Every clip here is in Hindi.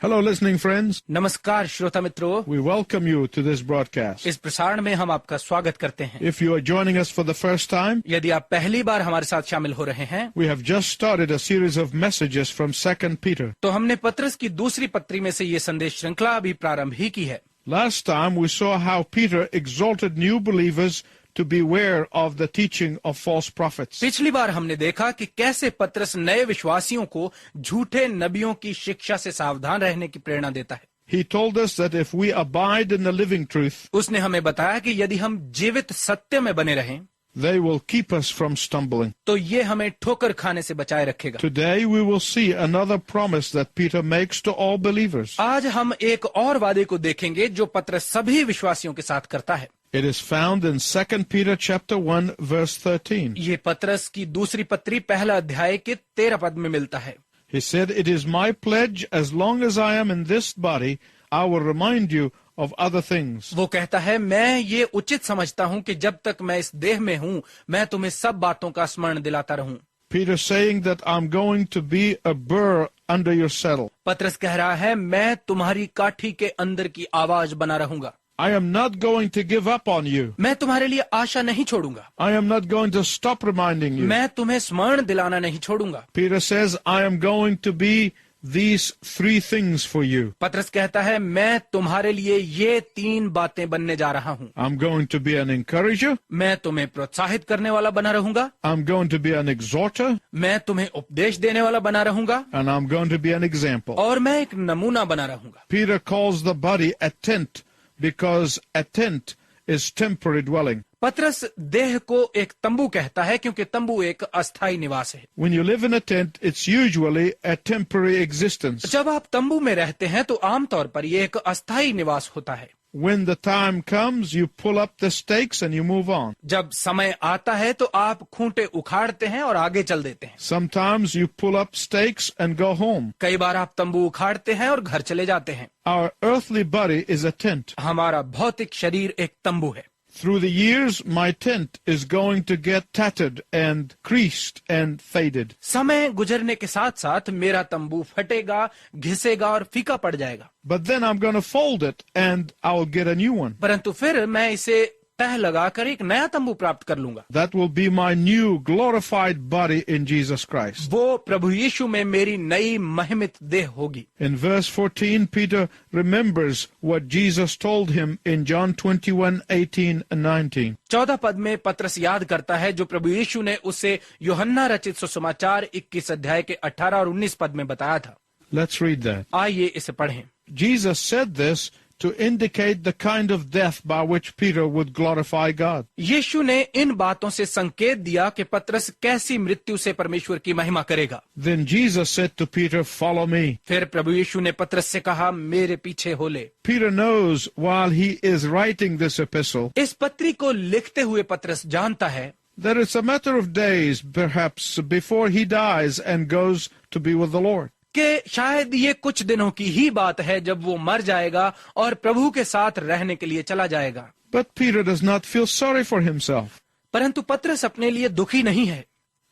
Hello, listening friends. नमस्कार श्रोता मित्रों, We welcome you to this broadcast. इस प्रसारण में हम आपका स्वागत करते हैं। If you are joining us for the first time, यदि आप पहली बार हमारे साथ शामिल हो रहे हैं, we have just started a series of messages from 2 Peter. तो हमने पत्रस की दूसरी पत्री में से ये संदेश श्रृंखला अभी प्रारंभ ही की है। Last time we saw how Peter exhorted new believers to beware of the teaching of false prophets. पिछली बार हमने देखा कि कैसे पत्रस नए विश्वासियों को झूठे नबियों की शिक्षा से सावधान रहने की प्रेरणा देता है। He told us that if we abide in the living truth, उसने हमें बताया कि यदि हम जीवित सत्य में बने रहें, they will keep us from stumbling. तो ये हमें ठोकर खाने से बचाए रखेगा। Today we will see another promise that Peter makes to all believers. आज हम एक और वादे को देखेंगे जो पत्रस सभी विश्वासियों के साथ करता है। It is found in 2 Peter chapter 1 verse 13. ये पत्रस की दूसरी पत्री पहला अध्याय के 13 पद में मिलता है। He said, "It is my pledge, as long as I am in this body, I will remind you of other things." वो कहता है, मैं ये उचित समझता हूँ कि जब तक मैं इस देह में हूँ, मैं तुम्हें सब बातों का स्मरण दिलाता रहूं। Peter saying that I'm going to be a burr under your saddle. पत्रस कह रहा है, मैं तुम्हारी काठी के अंदर की आवाज बना रहूंगा। I am not going to give up on you. मैं तुम्हारे लिए आशा नहीं छोड़ूंगा। I am not going to stop reminding you. मैं तुम्हें स्मरण दिलाना नहीं छोड़ूंगा। Peter says, I am going to be these three things for you. पत्रस कहता है, मैं तुम्हारे लिए ये 3 बातें बनने जा रहा हूँ। I'm going to be an encourager. मैं तुम्हें प्रोत्साहित करने वाला बना रहूंगा। I'm going to be an exhorter. मैं तुम्हें उपदेश देने वाला बना रहूंगा। And I'm going to be an example. और मैं एक नमूना बना रहूंगा। Peter calls the body a tent because a tent is temporary dwelling. पत्रस देह को एक तंबू कहता है क्योंकि तंबू एक अस्थायी निवास है। When you live in a tent, it's usually a temporary existence. जब आप तंबू में रहते हैं तो आमतौर पर ये एक अस्थायी निवास होता है। When the time comes, you pull up the stakes and you move on. जब समय आता है तो आप खूंटे उखाड़ते हैं और आगे चल देते हैं। Sometimes you pull up stakes and go home. कई बार आप तंबू उखाड़ते हैं और घर चले जाते हैं। Our earthly body is a tent. हमारा भौतिक शरीर एक तंबू है। Through the years, my tent is going to get tattered and creased and faded. समय गुजरने के साथ साथ मेरा तंबू फटेगा, घिसेगा और फीका पड़ जाएगा। But then I'm going to fold it and I'll get a new one. परंतु फिर मैं इसे तह लगाकर एक नया तंबू प्राप्त कर लूंगा। That will be my new glorified body in Jesus Christ. वो प्रभु यीशु में मेरी नई महिमित देह होगी। In verse 14, Peter remembers what Jesus told him in John 21:18 and 19. 14 पद में पत्रस याद करता है जो प्रभु यीशु ने उसे यूहन्ना रचित सुसमाचार 21 अध्याय के 18 और 19 पद में बताया था। Let's read that. आइए इसे पढ़ें। Jesus said this to indicate the kind of death by which Peter would glorify God. यीशु ने इन बातों से संकेत दिया कि पत्रस कैसी मृत्यु से परमेश्वर की महिमा करेगा। Then Jesus said to Peter, "Follow me." फिर प्रभु यीशु ने पत्रस से कहा, मेरे पीछे हो ले। Peter knows while he is writing this epistle इस पत्री को लिखते हुए पत्रस जानता है that it's a matter of days, perhaps, before he dies and goes to be with the Lord. कि शायद ये कुछ दिनों की ही बात है जब वो मर जाएगा और प्रभु के साथ रहने के लिए चला जाएगा। But Peter does not feel sorry for himself. परंतु पत्रस अपने लिए दुखी नहीं है।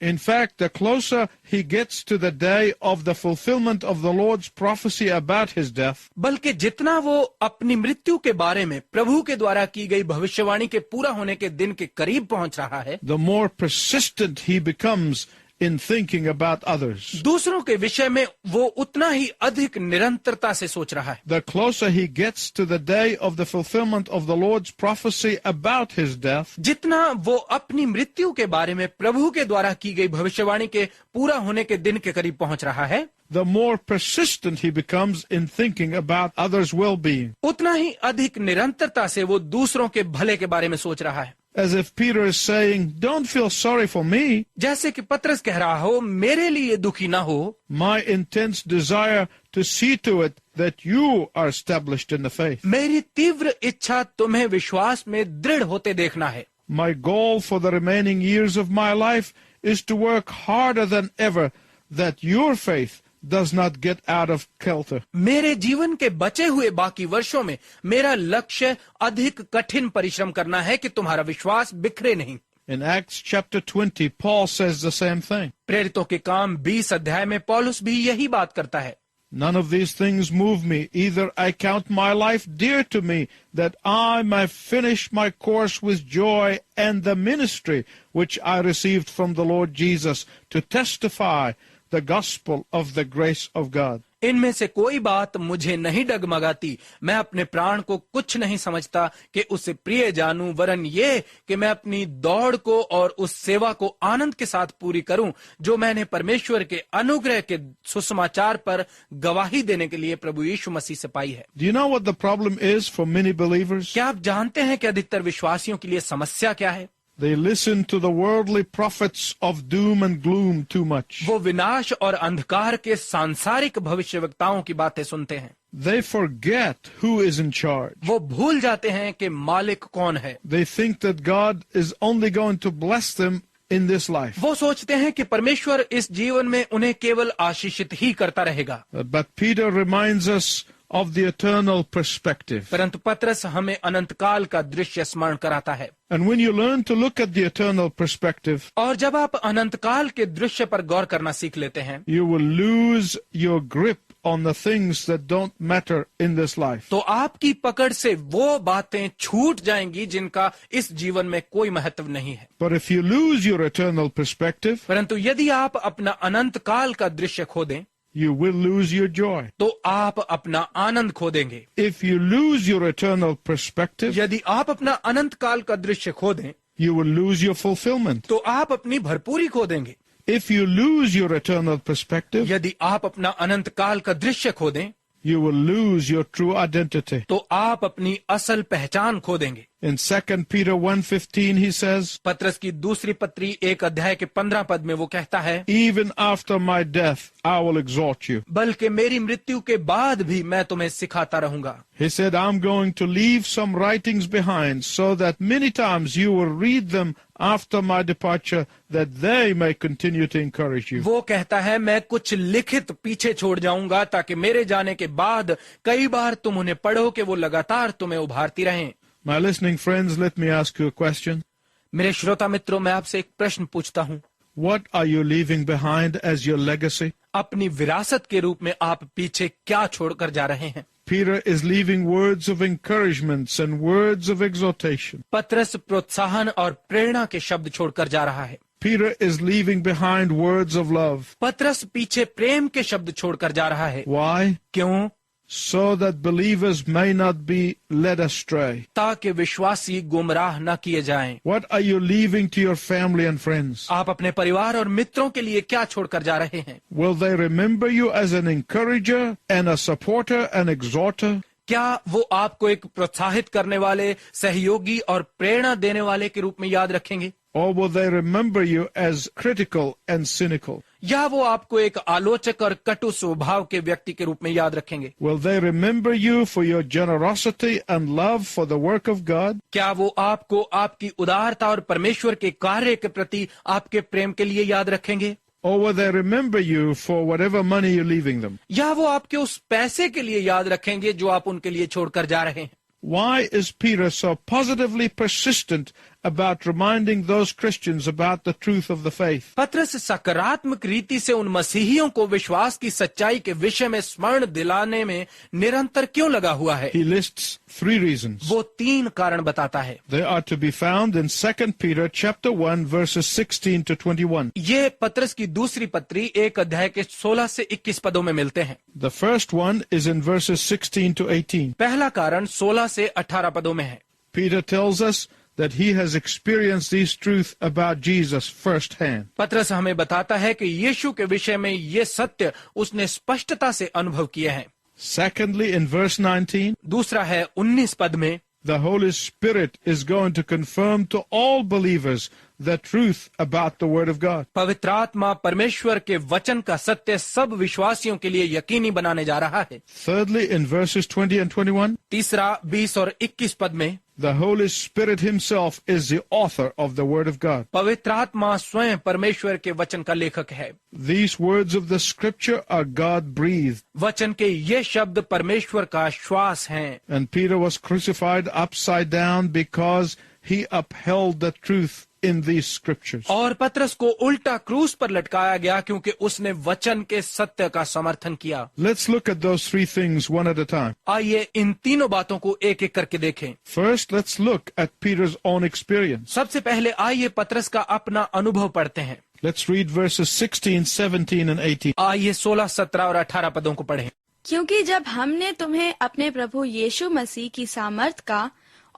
In fact, the closer he gets to the day of the fulfillment of the Lord's prophecy about his death, बल्कि जितना वो अपनी मृत्यु के बारे में प्रभु के द्वारा की गई भविष्यवाणी के पूरा होने के दिन के करीब पहुंच रहा है, the more persistent he becomes in thinking about others. दूसरों के विषय में वो उतना ही अधिक निरंतरता से सोच रहा है। The closer he gets to the day of the fulfillment of the Lord's prophecy about his death, जितना वो अपनी मृत्यु के बारे में प्रभु के द्वारा की गई भविष्यवाणी के पूरा होने के दिन के करीब पहुंच रहा है, the more persistent he becomes in thinking about others' well-being. उतना ही अधिक निरंतरता से वो दूसरों के भले के बारे में सोच रहा है। As if Peter is saying, "Don't feel sorry for me. जैसे कि पत्रस कह रहा हो, मेरे लिए दुखी ना हो। My intense desire to see to it that you are established in the faith. मेरी तीव्र इच्छा तुम्हें विश्वास में दृढ़ होते देखना है। My goal for the remaining years of my life is to work harder than ever that your faith does not get out of kilter." मेरे जीवन के बचे हुए बाकी वर्षों में मेरा लक्ष्य अधिक कठिन परिश्रम करना है कि तुम्हारा विश्वास बिखरे नहीं। In Acts chapter 20, Paul says the same thing. प्रेरितों के काम 20 अध्याय में पौलुस भी यही बात करता है। None of these things move me. Either I count my life dear to me, that I may finish my course with joy and the ministry which I received from the Lord Jesus to testify the gospel of the grace of God. इनमें से कोई बात मुझे नहीं डगमगाती। मैं अपने प्राण को कुछ नहीं समझता कि उसे प्रिय जानूं, वरन ये कि मैं अपनी दौड़ को और उस सेवा को आनंद के साथ पूरी करूं जो मैंने परमेश्वर के अनुग्रह के सुसमाचार पर गवाही देने के लिए प्रभु यीशु मसीह से पाई है। Do you know what the problem is for many believers? क्या आप जानते हैं कि अधिकतर विश्वासियों के लिए समस्या क्या है? They listen to the worldly prophets of doom and gloom too much. वो विनाश और अंधकार के सांसारिक भविष्यवक्ताओं की बातें सुनते हैं। They forget who is in charge. वो भूल जाते हैं कि मालिक कौन है। They think that God is only going to bless them in this life. वो सोचते हैं कि परमेश्वर इस जीवन में उन्हें केवल आशीषित ही करता रहेगा। But Peter reminds us of the eternal perspective. परंतु पतरस हमें अनंतकाल का दृश्य स्मरण कराता है। And when you learn to look at the eternal perspective, और जब आप अनंतकाल के दृश्य पर गौर करना सीख लेते हैं, you will lose your grip on the things that don't matter in this life. तो आपकी पकड़ से वो बातें छूट जाएंगी जिनका इस जीवन में कोई महत्व नहीं है। But if you lose your eternal perspective, परंतु यदि आप अपना अनंतकाल का दृश्य खो दें, you will lose your joy. तो आप अपना आनंद खो देंगे। If you lose your eternal perspective, यदि आप अपना अनंत काल का दृश्य खो दें, you will lose your fulfillment. तो आप अपनी भरपूरी खो देंगे। If you lose your eternal perspective, यदि आप अपना अनंत काल का दृश्य खो दें, you will lose your true identity. तो आप अपनी असल पहचान खो देंगे। In 2 Peter 1:15 he says, पत्रस की दूसरी पत्री 1 अध्याय के 15 पद में वो कहता है, even after my death I will exhort you. बल्कि मेरी मृत्यु के बाद भी मैं तुम्हें सिखाता रहूंगा। He said, I'm going to leave some writings behind so that many times you will read them after my departure, that they may continue to encourage you. वो कहता है, मैं कुछ लिखित पीछे छोड़ जाऊंगा ताकि मेरे जाने के बाद कई बार तुम उन्हें पढ़ो कि वो लगातार तुम्हें उभारती रहें। My listening friends, let me ask you a question. मेरे श्रोता मित्रों, मैं आपसे एक प्रश्न पूछता हूँ। What are you leaving behind as your legacy? अपनी विरासत के रूप में आप पीछे क्या छोड़कर जा रहे हैं? Peter is leaving words of encouragements and words of exhortation. पतरस प्रोत्साहन और प्रेरणा के शब्द छोड़कर जा रहा है। Peter is leaving behind words of love. पतरस पीछे प्रेम के शब्द छोड़कर जा रहा है। Why? क्यों? So that believers may not be led astray. ताकि विश्वासी गुमराह न किए जाएं। What are you leaving to your family and friends? आप अपने परिवार और मित्रों के लिए क्या छोड़कर जा रहे हैं? Will they remember you as an encourager and a supporter and exhorter? क्या वो आपको एक प्रोत्साहित करने वाले, सहयोगी और प्रेरणा देने वाले के रूप में याद रखेंगे? Or will they remember you as critical and cynical? या वो आपको एक आलोचक और कटु स्वभाव के व्यक्ति के रूप में याद रखेंगे? Will they remember you for your generosity and love for the work of God? क्या वो आपको आपकी उदारता और परमेश्वर के कार्य के प्रति आपके प्रेम के लिए याद रखेंगे? Or will they remember you for whatever money you're leaving them? या वो आपके उस पैसे के लिए याद रखेंगे जो आप उनके लिए छोड़कर जा रहे हैं? Why is Peter so positively persistent about reminding those Christians about the truth of the faith? पतरस सकारात्मक रीति से उन मसीहियों को विश्वास की सच्चाई के विषय में स्मरण दिलाने में निरंतर क्यों लगा हुआ है? He lists 3 reasons. वो 3 कारण बताता है। They are to be found in 2 Peter chapter 1 verses 16 to 21. ये पतरस की दूसरी पत्री 1 अध्याय के 16 से 21 पदों में मिलते हैं। The first one is in verses 16 to 18. पहला कारण 16 से 18 पदों में है। Peter tells us that he has experienced these truths about Jesus firsthand. पतरस हमें बताता है कि यीशु के विषय में ये सत्य उसने स्पष्टता से अनुभव किए हैं। Secondly, in verse 19, दूसरा है 19 पद में, the Holy Spirit is going to confirm to all believers the truth about the Word of God. पवित्र आत्मा परमेश्वर के वचन का सत्य सब विश्वासियों के लिए यकीनी बनाने जा रहा है। Thirdly, in verses 20 and 21, तीसरा 20 और 21 पद में, the Holy Spirit himself is the author of the Word of God. पवित्र आत्मा स्वयं परमेश्वर के वचन का लेखक है। These words of the Scripture are God-breathed. वचन के ये शब्द परमेश्वर का श्वास हैं। And Peter was crucified upside down because he upheld the truth in these scriptures. और पतरस को उल्टा क्रूस पर लटकाया गया क्योंकि उसने वचन के सत्य का समर्थन किया। Let's look at those three things one at a time. आइए इन तीनों बातों को एक एक करके देखें। First, let's look at Peter's own experience. सबसे पहले आइए पतरस का अपना अनुभव पढ़ते हैं। Let's read verses 16, 17, and 18. आइए 16, 17 और 18 पदों को पढ़ें। क्योंकि जब हमने तुम्हें अपने प्रभु यीशु मसीह की सामर्थ का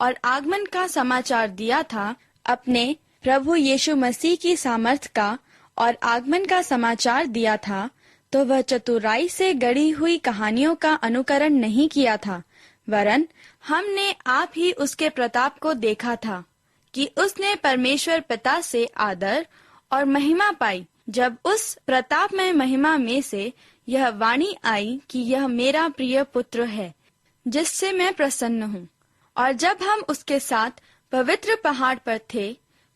और आगमन का समाचार दिया था, अपने प्रभु यीशु मसीह की सामर्थ का और आगमन का समाचार दिया था, तो वह चतुराई से गढ़ी हुई कहानियों का अनुकरण नहीं किया था, वरन हमने आप ही उसके प्रताप को देखा था कि उसने परमेश्वर पिता से आदर और महिमा पाई, जब उस प्रतापमय महिमा में से यह वाणी आई कि यह मेरा प्रिय पुत्र है, जिससे मैं प्रसन्न हूँ। और जब हम उसके साथ पवित्र पहाड़ पर थे,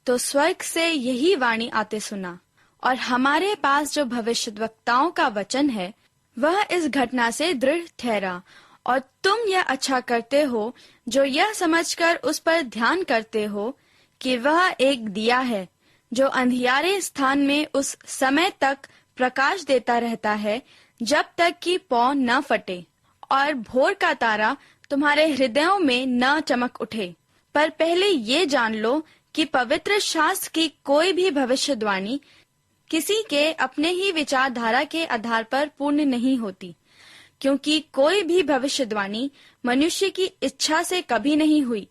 तो स्वर्ग से यही वाणी आते सुना, और हमारे पास जो भविष्यद्वक्ताओं का वचन है, वह इस घटना से दृढ़ ठहरा। और तुम यह अच्छा करते हो जो यह समझकर उस पर ध्यान करते हो कि वह एक दिया है जो अंधियारे स्थान में उस समय तक प्रकाश देता रहता है जब तक कि पौ न फटे और भोर का तारा तुम्हारे हृदयों में न चमक उठे। पर पहले ये जान लो कि पवित्र शास्त्र की कोई भी भविष्यवाणी किसी के अपने ही विचारधारा के आधार पर पूर्ण नहीं होती, क्योंकि कोई भी भविष्यवाणी मनुष्य की इच्छा से कभी नहीं हुई,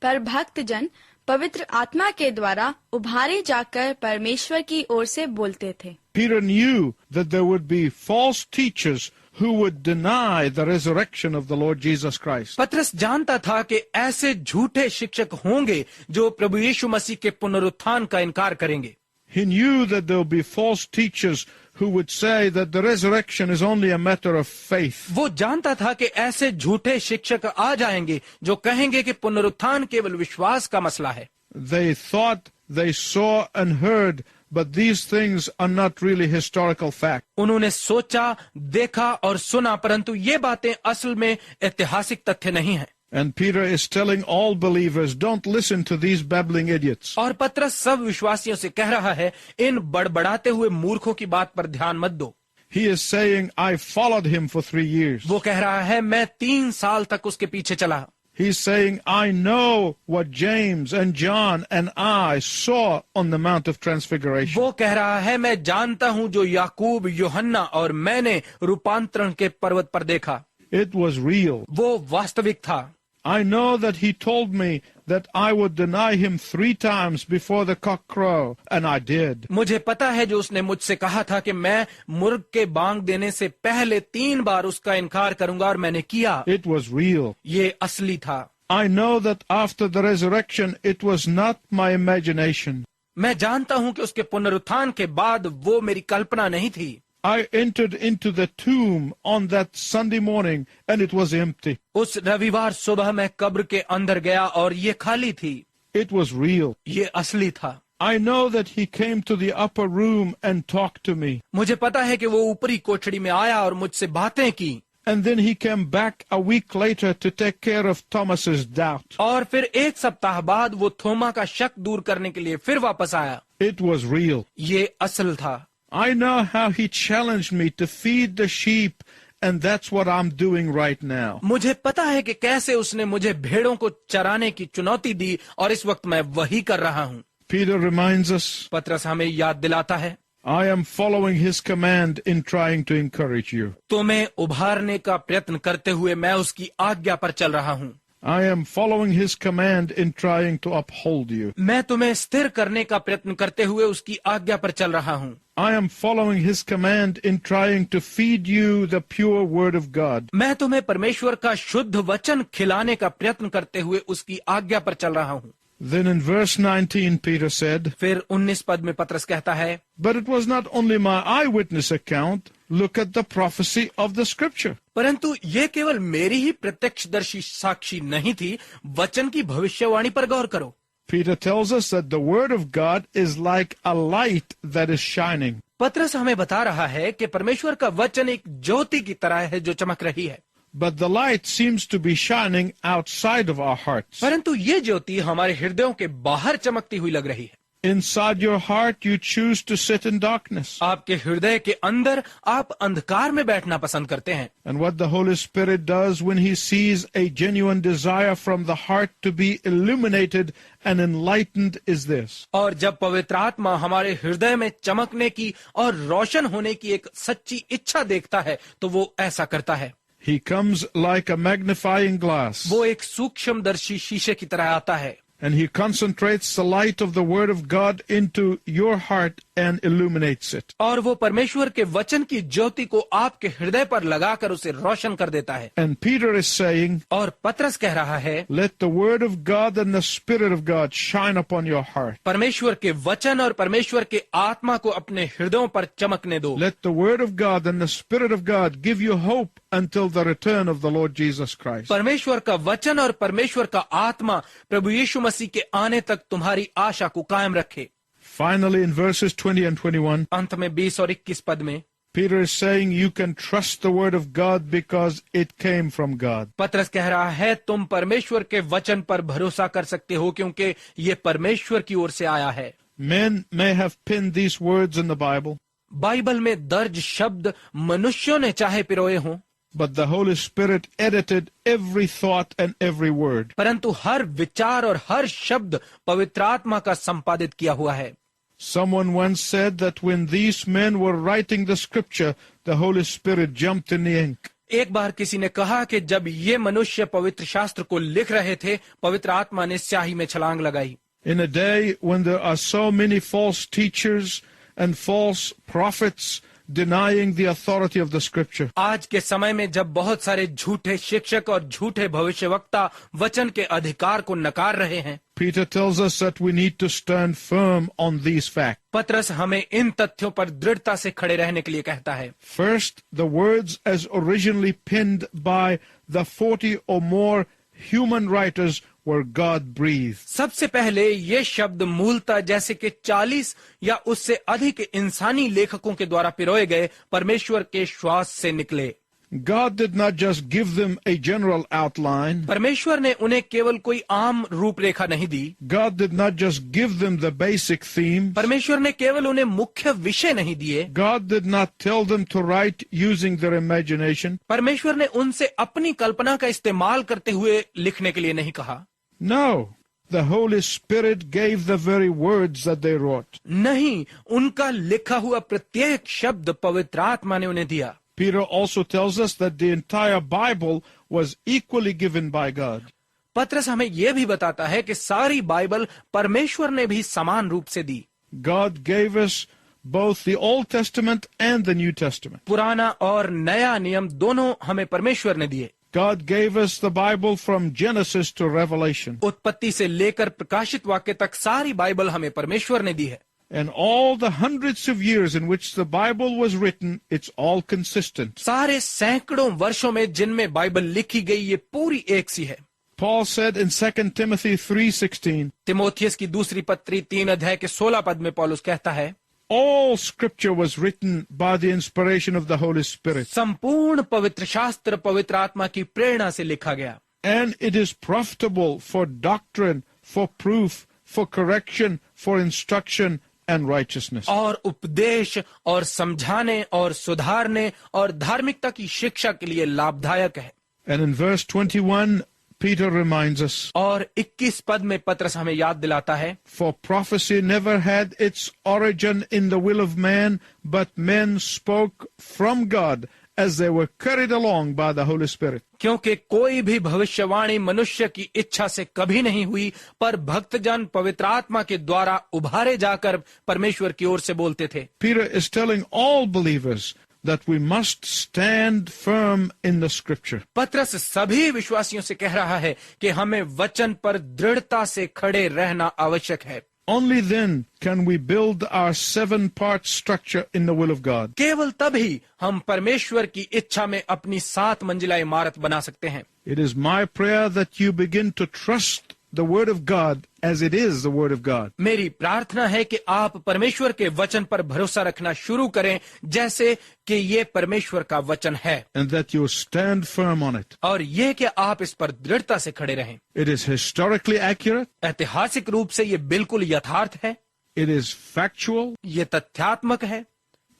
पर भक्तजन पवित्र आत्मा के द्वारा उभारे जाकर परमेश्वर की ओर से बोलते थे। Peter knew that there would be false teachers who would deny the resurrection of the Lord Jesus Christ. पतरस जानता था कि ऐसे झूठे शिक्षक होंगे जो प्रभु यीशु मसीह के पुनरुत्थान का इनकार करेंगे। He knew that there would be false teachers who would say that the resurrection is only a matter of faith. वो जानता था कि ऐसे झूठे शिक्षक आ जाएंगे जो कहेंगे कि पुनरुत्थान केवल विश्वास का मसला है। They thought they saw and heard, but these things are not really historical fact. उन्होंने सोचा, देखा और सुना, परंतु ये बातें असल में ऐतिहासिक तथ्य नहीं हैं। And Peter is telling all believers, don't listen to these babbling idiots. और पतरस सब विश्वासियों से कह रहा है, इन बड़बड़ाते हुए मूर्खों की बात पर ध्यान मत दो। He is saying, I followed him for 3 years. वो कह रहा है, मैं 3 साल तक उसके पीछे चला। He's saying, I know what James and John and I saw on the Mount of Transfiguration. वो कह रहा है, मैं जानता हूं जो याकूब, यूहन्ना और मैंने रूपांतरण के पर्वत पर देखा। It was real. वो वास्तविक था। I know that he told me that I would deny him 3 times before the cock crow, and I did. मुझे पता है जो उसने मुझसे कहा था कि मैं मुर्ग के बांग देने से पहले 3 बार उसका इनकार करूंगा, और मैंने किया। It was real. ये असली था। I know that after the resurrection, it was not my imagination. मैं जानता हूं कि उसके पुनरुत्थान के बाद वो मेरी कल्पना नहीं थी। I entered into the tomb on that Sunday morning and it was empty. उस रविवार सुबह मैं कब्र के अंदर गया और ये खाली थी। It was real. ये असली था। I know that he came to the upper room and talked to me. मुझे पता है कि वो ऊपरी कोठड़ी में आया और मुझसे बातें की। And then he came back a week later to take care of Thomas's doubt. और फिर 1 सप्ताह बाद वो थोमा का शक दूर करने के लिए फिर वापस आया। It was real. ये असल था। I know how he challenged me to feed the sheep, and that's what I'm doing right now. मुझे पता है कि कैसे उसने मुझे भेड़ों को चराने की चुनौती दी, और इस वक्त मैं वही कर रहा हूँ। Peter reminds us, पतरस हमें याद दिलाता है, I am following his command in trying to encourage you. तुम्हें उभारने का प्रयत्न करते हुए मैं उसकी आज्ञा पर चल रहा हूँ। I am following his command in trying to uphold you. मैं तुम्हें स्थिर करने का प्रयत्न करते हुए उसकी आज्ञा पर चल रहा हूँ। I am following his command in trying to feed you the pure word of God. मैं तुम्हें परमेश्वर का शुद्ध वचन खिलाने का प्रयत्न करते हुए उसकी आज्ञा पर चल रहा हूँ। Then in verse 19 Peter said, फिर 19 पद में पतरस कहता है, But it was not only my eyewitness account. Look at the prophecy of the scripture. परंतु ये केवल मेरी ही प्रत्यक्षदर्शी साक्षी नहीं थी, वचन की भविष्यवाणी पर गौर करो। Peter tells us that the word of God is like a light that is shining. पतरस हमें बता रहा है कि परमेश्वर का वचन एक ज्योति की तरह है जो चमक रही है। But the light seems to be shining outside of our hearts. परंतु ये ज्योति हमारे हृदयों के बाहर चमकती हुई लग रही है। Inside your heart, you choose to sit in darkness. आपके हृदय के अंदर आप अंधकार में बैठना पसंद करते हैं। And what the Holy Spirit does when He sees a genuine desire from the heart to be illuminated and enlightened is this. और जब पवित्र आत्मा हमारे हृदय में चमकने की और रोशन होने की एक सच्ची इच्छा देखता है तो वो ऐसा करता है। He comes like a magnifying glass. वो एक सूक्ष्मदर्शी शीशे की तरह आता है And He concentrates the light of the Word of God into your heart and illuminates it. और वो परमेश्वर के वचन की ज्योति को आपके हृदय पर लगाकर उसे रोशन कर देता है। And Peter is saying, और पतरस कह रहा है, let the Word of God and the Spirit of God shine upon your heart. परमेश्वर के वचन और परमेश्वर के आत्मा को अपने हृदयों पर चमकने दो। Let the Word of God and the Spirit of God give you hope until the return of the Lord Jesus Christ. परमेश्वर का वचन और परमेश्वर का आत्मा प्रभु यीशु मसीह के आने तक तुम्हारी आशा को कायम रखे। Finally, in verses 20 and 21, अंत में 20 और 21 पद में Peter is saying you can trust the Word of God because it came from God. पतरस कह रहा है तुम परमेश्वर के वचन पर भरोसा कर सकते हो क्योंकि ये परमेश्वर की ओर से आया है। Men may have penned these words in the Bible, Bible में दर्ज शब्द मनुष्यों ने चाहे पिरोए हों, but the Holy Spirit edited every thought and every word. परंतु हर विचार और हर शब्द पवित्र आत्मा का संपादित किया हुआ है। Someone once said that when these men were writing the scripture, the Holy Spirit jumped in the ink. एक बार किसी ने कहा कि जब ये मनुष्य पवित्र शास्त्र को लिख रहे थे, पवित्र आत्मा ने स्याही में छलांग लगाई। In a day when there are so many false teachers and false prophets denying the authority of the scripture, आज के समय में जब बहुत सारे झूठे शिक्षक और झूठे भविष्यवक्ता वचन के अधिकार को नकार रहे हैं, Peter tells us that we need to stand firm on these facts. पतरस हमें इन तथ्यों पर दृढ़ता से खड़े रहने के लिए कहता है। First, the words as originally penned by the 40 or more human writers were God-breathed. सबसे पहले ये शब्द मूलतः जैसे कि 40 या उससे अधिक इंसानी लेखकों के द्वारा पिरोए गए परमेश्वर के श्वास से निकले। God did not just give them a general outline. परमेश्वर ने उन्हें केवल कोई आम रूपरेखा नहीं दी। God did not just give them the basic theme. परमेश्वर ने केवल उन्हें मुख्य विषय नहीं दिए। God did not tell them to write using their imagination. परमेश्वर ने उनसे अपनी कल्पना का इस्तेमाल करते हुए लिखने के लिए नहीं कहा। No, the Holy Spirit gave the very words that they wrote. नहीं, उनका लिखा हुआ प्रत्येक शब्द पवित्र आत्मा ने उन्हें दिया। Peter also tells us that the entire Bible was equally given by God. पतरस हमें यह भी बताता है कि सारी बाइबल परमेश्वर ने भी समान रूप से दी। God gave us both the Old Testament and the New Testament. पुराना और नया नियम दोनों हमें परमेश्वर ने दिए। God gave us the Bible from Genesis to Revelation. उत्पत्ति से लेकर प्रकाशित वाक्य तक सारी बाइबल हमें परमेश्वर ने दी है। And all the hundreds of years in which the Bible was written, it's all consistent. सारे सैकड़ों वर्षों में जिनमें बाइबल लिखी गई ये पूरी एक सी है। Paul said in 2 Timothy 3:16, Timothy की दूसरी पत्री 3 अध्याय के 16 पद में पौलुस कहता है, all scripture was written by the inspiration of the Holy Spirit. संपूर्ण पवित्र शास्त्र पवित्र आत्मा की प्रेरणा से लिखा गया। And it is profitable for doctrine, for proof, for correction, for instruction, and righteousness. और उपदेश और समझाने और सुधारने और धार्मिकता की शिक्षा के लिए लाभदायक है। And in verse 21, Peter reminds us, और 21 पद में पतरस हमें याद दिलाता है, for prophecy never had its origin in the will of man, but men spoke from God as they were carried along by the Holy Spirit. क्योंकि कोई भी भविष्यवाणी मनुष्य की इच्छा से कभी नहीं हुई, पर भक्तजन पवित्र आत्मा के द्वारा उभारे जाकर परमेश्वर की ओर से बोलते थे। Peter is telling all believers that we must stand firm in the scripture. पतरस सभी विश्वासियों से कह रहा है कि हमें वचन पर दृढ़ता से खड़े रहना आवश्यक है। Only then can we build our 7-part structure in the will of God. केवल तभी हम परमेश्वर की इच्छा में अपनी 7 मंजिला इमारत बना सकते हैं। It is my prayer that you begin to trust the word of God as it is the word of God. मेरी प्रार्थना है कि आप परमेश्वर के वचन पर भरोसा रखना शुरू करें जैसे कि ये परमेश्वर का वचन है, And that you stand firm on it. और ये कि आप इस पर दृढ़ता से खड़े रहें। It is historically accurate. ऐतिहासिक रूप से ये बिल्कुल यथार्थ है। It is factual. ये तथ्यात्मक है,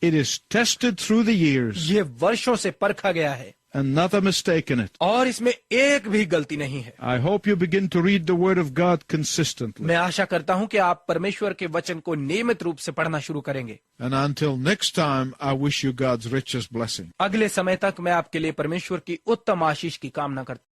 It is tested through the years, ये वर्षों से परखा गया है and not a mistake in it. और इसमें एक भी गलती नहीं है। I hope you begin to read the Word of God consistently. मैं आशा करता हूं कि आप परमेश्वर के वचन को नियमित रूप से पढ़ना शुरू करेंगे। And until next time, I wish you God's richest blessing. अगले समय तक मैं आपके लिए परमेश्वर की उत्तम आशीष की कामना करता हूं।